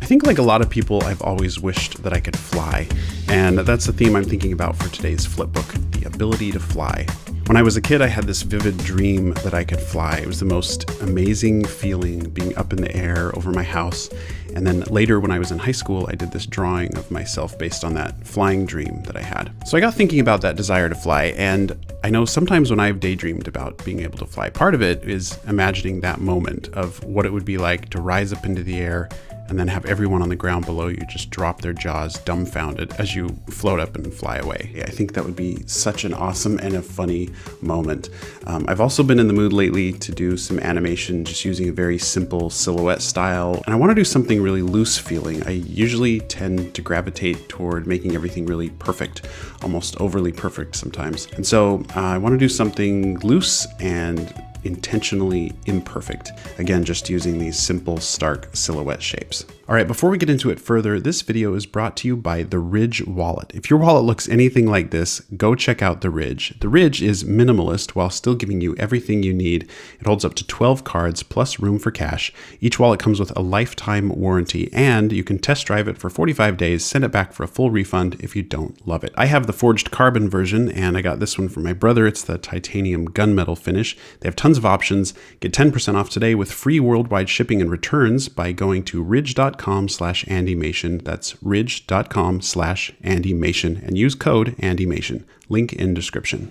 think like a lot of people, I've always wished that I could fly, and that's the theme I'm thinking about for today's flipbook, the ability to fly. When I was a kid, I had this vivid dream that I could fly. It was the most amazing feeling, being up in the air over my house. And then later when I was in high school, I did this drawing of myself based on that flying dream that I had. So I got thinking about that desire to fly, and I know sometimes when I've daydreamed about being able to fly, part of it is imagining that moment of what it would be like to rise up into the air and then have everyone on the ground below you just drop their jaws dumbfounded as you float up and fly away. I think that would be such an awesome and a funny moment. I've also been in the mood lately to do some animation just using a very simple silhouette style, and I want to do something really loose feeling. I usually tend to gravitate toward making everything really perfect, almost overly perfect sometimes. And so I want to do something loose and intentionally imperfect. Again, just using these simple, stark silhouette shapes. All right, before we get into it further, this video is brought to you by the Ridge wallet. If your wallet looks anything like this, go check out the Ridge. The Ridge is minimalist while still giving you everything you need. It holds up to 12 cards plus room for cash. Each wallet comes with a lifetime warranty, and you can test drive it for 45 days, send it back for a full refund if you don't love it. I have the forged carbon version, and I got this one from my brother. It's the titanium gunmetal finish. They have tons of options. Get 10% off today with free worldwide shipping and returns by going to ridge.com/andymation. That's ridge.com/andymation and use code andymation. Link in description.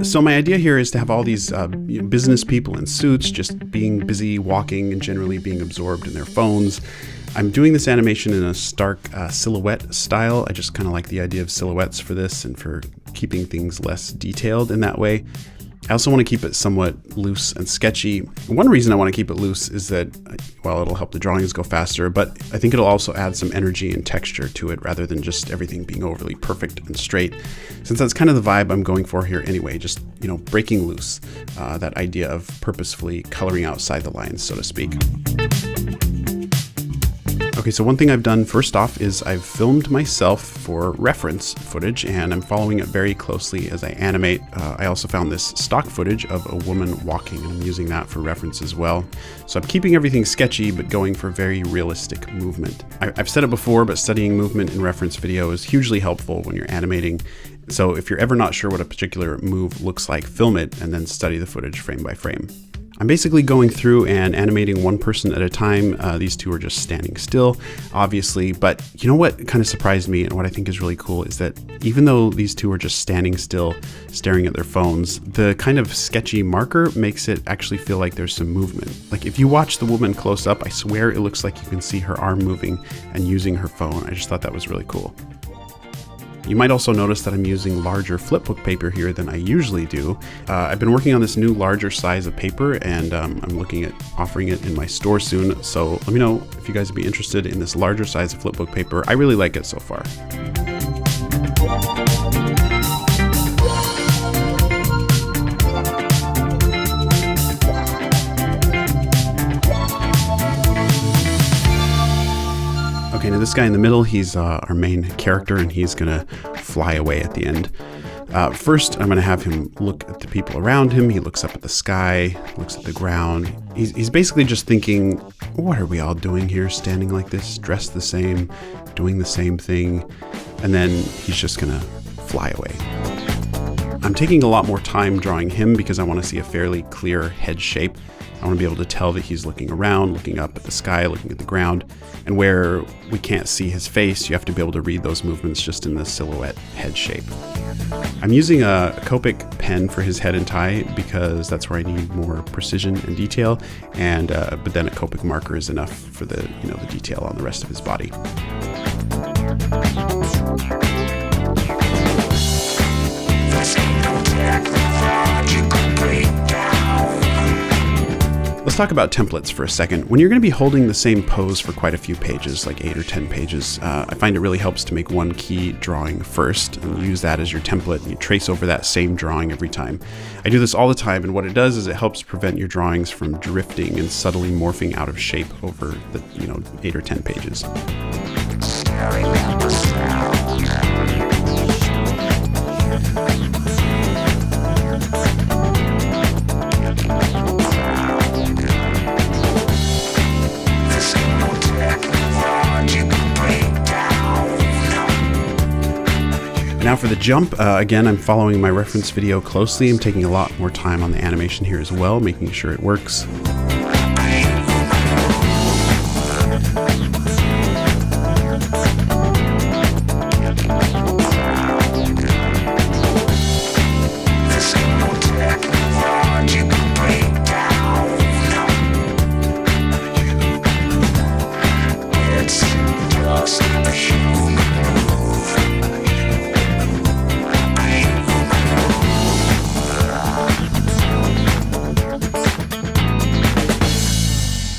So my idea here is to have all these business people in suits just being busy walking and generally being absorbed in their phones. I'm doing this animation in a stark silhouette style. I just kind of like the idea of silhouettes for this and for keeping things less detailed in that way. I also want to keep it somewhat loose and sketchy. One reason I want to keep it loose is that, well, it'll help the drawings go faster, but I think it'll also add some energy and texture to it rather than just everything being overly perfect and straight. Since that's kind of the vibe I'm going for here anyway, just, breaking loose, that idea of purposefully coloring outside the lines, so to speak. Okay, so one thing I've done first off is I've filmed myself for reference footage, and I'm following it very closely as I animate. I also found this stock footage of a woman walking, and I'm using that for reference as well. So I'm keeping everything sketchy, but going for very realistic movement. I've said it before, but studying movement in reference video is hugely helpful when you're animating. So if you're ever not sure what a particular move looks like, film it and then study the footage frame by frame. I'm basically going through and animating one person at a time. These two are just standing still, obviously, but you know what kind of surprised me and what I think is really cool is that even though these two are just standing still, staring at their phones, the kind of sketchy marker makes it actually feel like there's some movement. Like if you watch the woman close up, I swear it looks like you can see her arm moving and using her phone. I just thought that was really cool. You might also notice that I'm using larger flipbook paper here than I usually do. I've been working on this new larger size of paper, and I'm looking at offering it in my store soon. So let me know if you guys would be interested in this larger size of flipbook paper. I really like it so far. Okay, now this guy in the middle, he's our main character, and he's gonna fly away at the end. First, I'm gonna have him look at the people around him. He looks up at the sky, looks at the ground. He's basically just thinking, what are we all doing here, standing like this, dressed the same, doing the same thing? And then he's just gonna fly away. I'm taking a lot more time drawing him because I want to see a fairly clear head shape. I want to be able to tell that he's looking around, looking up at the sky, looking at the ground, and where we can't see his face, you have to be able to read those movements just in the silhouette head shape. I'm using a Copic pen for his head and tie because that's where I need more precision and detail, and but then a Copic marker is enough for the the detail on the rest of his body. Let's talk about templates for a second. When you're going to be holding the same pose for quite a few pages, like 8 or 10 pages, I find it really helps to make one key drawing first and use that as your template, and you trace over that same drawing every time. I do this all the time, and what it does is it helps prevent your drawings from drifting and subtly morphing out of shape over the 8 or 10 pages. Now for the jump, again, I'm following my reference video closely. I'm taking a lot more time on the animation here as well, making sure it works.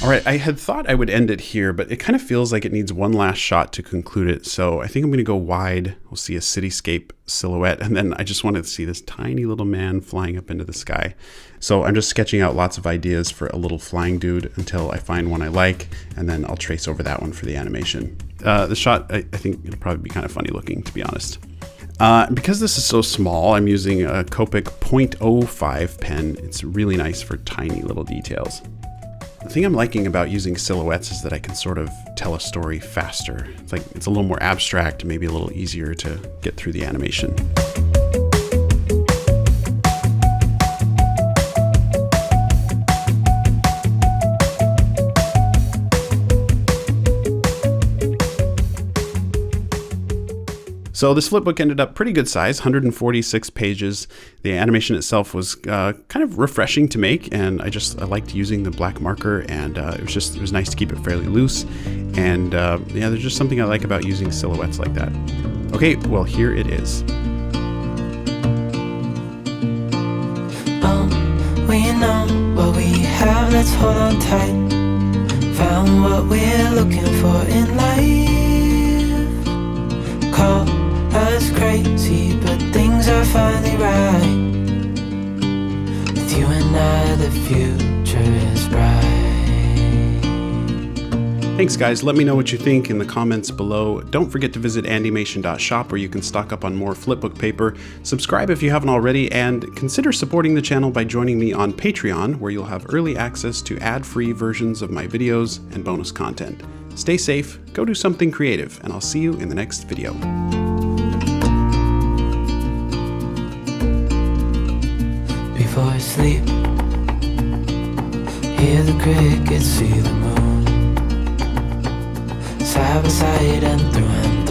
All right, I had thought I would end it here, but it kind of feels like it needs one last shot to conclude it. So I think I'm going to go wide. We'll see a cityscape silhouette, and then I just wanted to see this tiny little man flying up into the sky. So I'm just sketching out lots of ideas for a little flying dude until I find one I like, and then I'll trace over that one for the animation. The shot, I think it'll probably be kind of funny looking, to be honest. Because this is so small, I'm using a Copic 0.05 pen. It's really nice for tiny little details. The thing I'm liking about using silhouettes is that I can sort of tell a story faster. It's like it's a little more abstract, maybe a little easier to get through the animation. So this flipbook ended up pretty good size, 146 pages. The animation itself was kind of refreshing to make, and I liked using the black marker, and it was nice to keep it fairly loose. And yeah, there's just something I like about using silhouettes like that. Okay, well, here it is. We know what we have, let's hold on tight. Found what we're looking for in life. Call us crazy, but things are finally right. With you and I, the future is bright. Thanks guys, let me know what you think in the comments below. Don't forget to visit andymation.shop where you can stock up on more flipbook paper. Subscribe if you haven't already, and consider supporting the channel by joining me on Patreon, where you'll have early access to ad-free versions of my videos and bonus content. Stay safe, go do something creative, and I'll see you in the next video. Before I sleep, hear the crickets, see the moon, side by side and through and